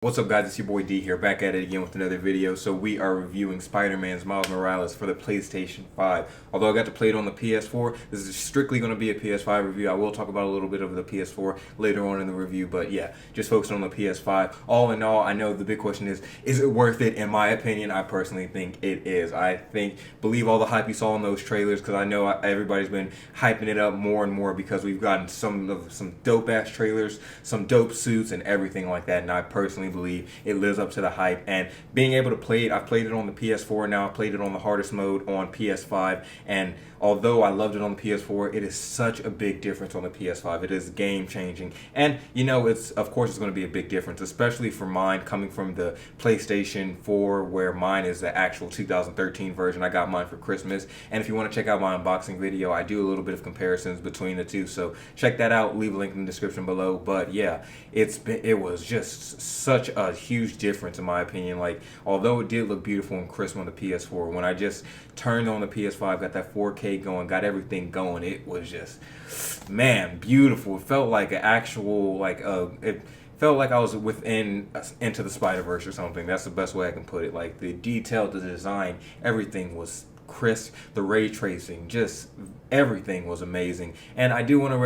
What's up guys, it's your boy D here, back at it again with another video. So we are reviewing Spider-Man's Miles Morales for the PlayStation 5. Although I got to play it on the PS4, this is strictly going to be a PS5 review. I will talk about a little bit of the PS4 later on in the review, but yeah, just focusing on the PS5. All in all, I know the big question is it worth it? In my opinion, I personally think it is. Believe all the hype you saw in those trailers, because I know everybody's been hyping it up more and more because we've gotten some dope-ass trailers, some dope suits, and everything like that, and I personally believe it lives up to the hype. And being able to play it, I've played it on the PS4 now. I played it on the hardest mode on PS5, and although I loved it on the PS4, it is such a big difference on the PS5. It is game changing, and you know, of course it's going to be a big difference, especially for mine coming from the PlayStation 4, where mine is the actual 2013 version. I got mine for Christmas, and if you want to check out my unboxing video, I do a little bit of comparisons between the two, so check that out. Leave a link in the description below. But yeah, it was just such a huge difference in my opinion. Like, although it did look beautiful and crisp on the PS4, when I just turned on the PS5, got that 4K going, got everything going, it was just, man, beautiful. It felt like an actual, it felt like I was within Into the Spider-Verse or something. That's the best way I can put it. Like, the detail, the design, everything was crisp. The ray tracing, just everything was amazing. And I do want to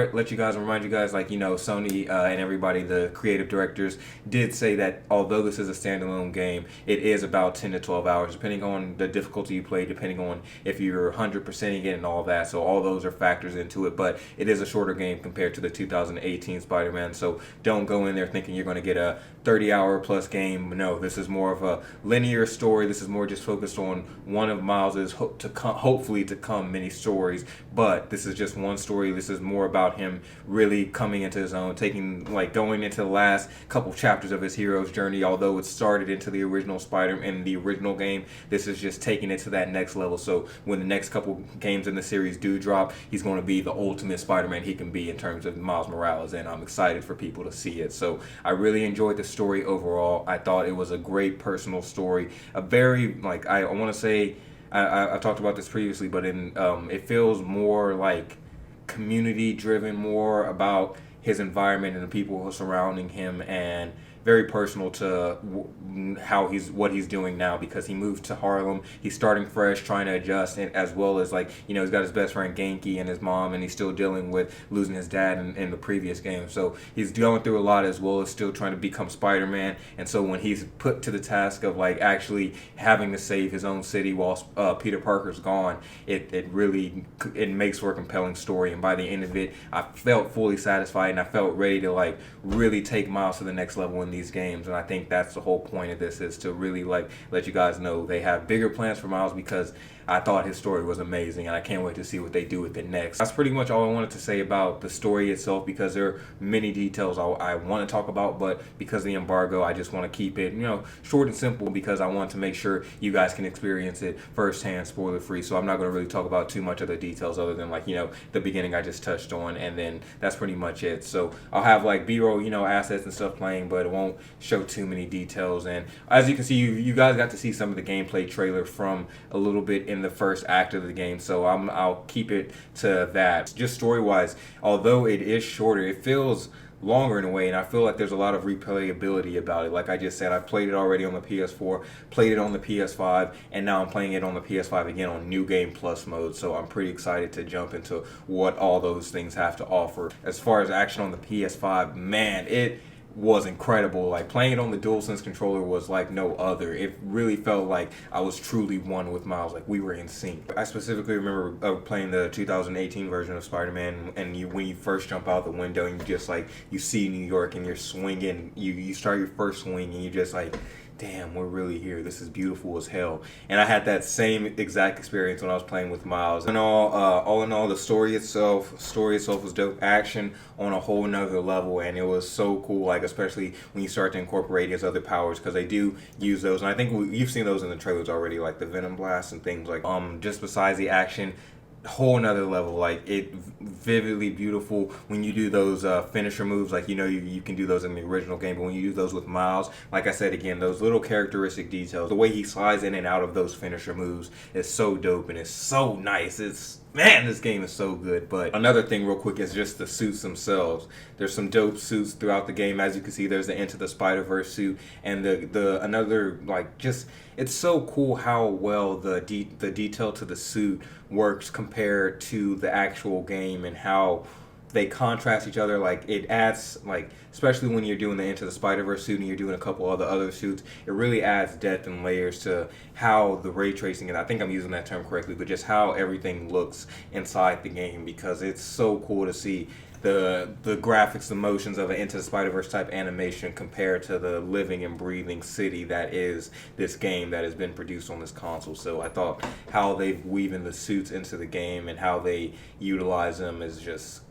remind you guys, like, you know, Sony and everybody, the creative directors, did say that although this is a standalone game, it is about 10 to 12 hours, depending on the difficulty you play, depending on if you're 100%ing it and all that. So all those are factors into it, but it is a shorter game compared to the 2018 Spider-Man. So don't go in there thinking you're going to get a 30-hour plus game. No, this is more of a linear story. This is more just focused on one of Miles's hopefully to come many stories. But this is just one story. This is more about him really coming into his own, going into the last couple chapters of his hero's journey. Although it started into the original Spider-Man in the original game, this is just taking it to that next level. So when the next couple games in the series do drop, he's going to be the ultimate Spider-Man he can be in terms of Miles Morales, and I'm excited for people to see it. So I really enjoyed the story overall. I thought it was a great personal story. A very, I want to say, I've talked about this previously, but it feels more like community driven, more about his environment and the people who are surrounding him, and very personal to what he's doing now, because he moved to Harlem. He's starting fresh, trying to adjust, and as well as, like, you know, he's got his best friend Genki and his mom, and he's still dealing with losing his dad in the previous game. So he's going through a lot, as well as still trying to become Spider-Man. And so when he's put to the task of, like, actually having to save his own city while Peter Parker's gone, it really makes for a compelling story. And by the end of it, I felt fully satisfied, and I felt ready to, like, really take Miles to the next level in these games. And I think that's the whole point of this, is to really, like, let you guys know they have bigger plans for Miles, because I thought his story was amazing, and I can't wait to see what they do with it next. That's pretty much all I wanted to say about the story itself, because there are many details I want to talk about, but because of the embargo, I just want to keep it, you know, short and simple, because I want to make sure you guys can experience it firsthand, spoiler free. So I'm not going to really talk about too much of the details, other than, like, you know, the beginning I just touched on, and then that's pretty much it. So I'll have, like, B-roll, you know, assets and stuff playing, but it won't show too many details. And as you can see, you guys got to see some of the gameplay trailer from a little bit in the first act of the game, so I'll keep it to that. Just story-wise, although it is shorter, it feels longer in a way, and I feel like there's a lot of replayability about it. Like I just said, I played it already on the PS4, played it on the PS5, and now I'm playing it on the PS5 again on New Game Plus mode, so I'm pretty excited to jump into what all those things have to offer. As far as action on the PS5, man, it was incredible. Like, playing it on the DualSense controller was like no other. It really felt like I was truly one with Miles. Like, we were in sync. I specifically remember playing the 2018 version of Spider-Man, and when you first jump out the window and you see New York, and you're swinging, you start your first swing, and you're just like, damn, we're really here. This is beautiful as hell. And I had that same exact experience when I was playing with Miles. And all in all, the story itself was dope. Action on a whole nother level, and it was so cool. Like, especially when you start to incorporate his other powers, because they do use those. And I think you've seen those in the trailers already, like the Venom Blast and things like. Just besides the action, whole nother level. Like, it vividly beautiful when you do those finisher moves. Like, you know, you can do those in the original game, but when you do those with Miles, like I said again, those little characteristic details, the way he slides in and out of those finisher moves is so dope, and it's so nice. It's Man, this game is so good. But another thing real quick is just the suits themselves. There's some dope suits throughout the game. As you can see, there's the Into the Spider-Verse suit, and the another, like, just, it's so cool how well the detail to the suit works compared to the actual game, and how they contrast each other. Like, it adds, like, especially when you're doing the Into the Spider-Verse suit and you're doing a couple of the other suits, it really adds depth and layers to how the ray tracing, and I think I'm using that term correctly, but just how everything looks inside the game, because it's so cool to see the graphics, the motions of an Into the Spider-Verse type animation compared to the living and breathing city that is this game that has been produced on this console. So I thought how they've weaving the suits into the game and how they utilize them is just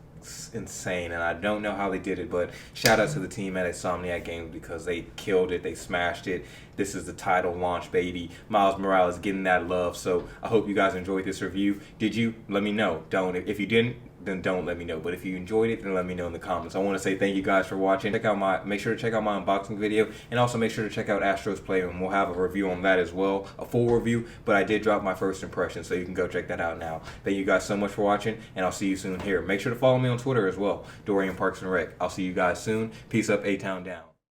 insane, and I don't know how they did it, but shout out to the team at Insomniac Games, because they killed it, they smashed it. This is the title launch, baby. Miles Morales getting that love. So I hope you guys enjoyed this review. Did you? Let me know. Don't. If you didn't, then don't let me know. But if you enjoyed it, then let me know in the comments. I want to say thank you guys for watching. Make sure to check out my unboxing video, and also make sure to check out Astro's Playroom. We'll have a review on that as well, a full review, but I did drop my first impression, so you can go check that out now. Thank you guys so much for watching, and I'll see you soon here. Make sure to follow me on Twitter as well, Dorian Parks and Rec. I'll see you guys soon. Peace up, A-Town down.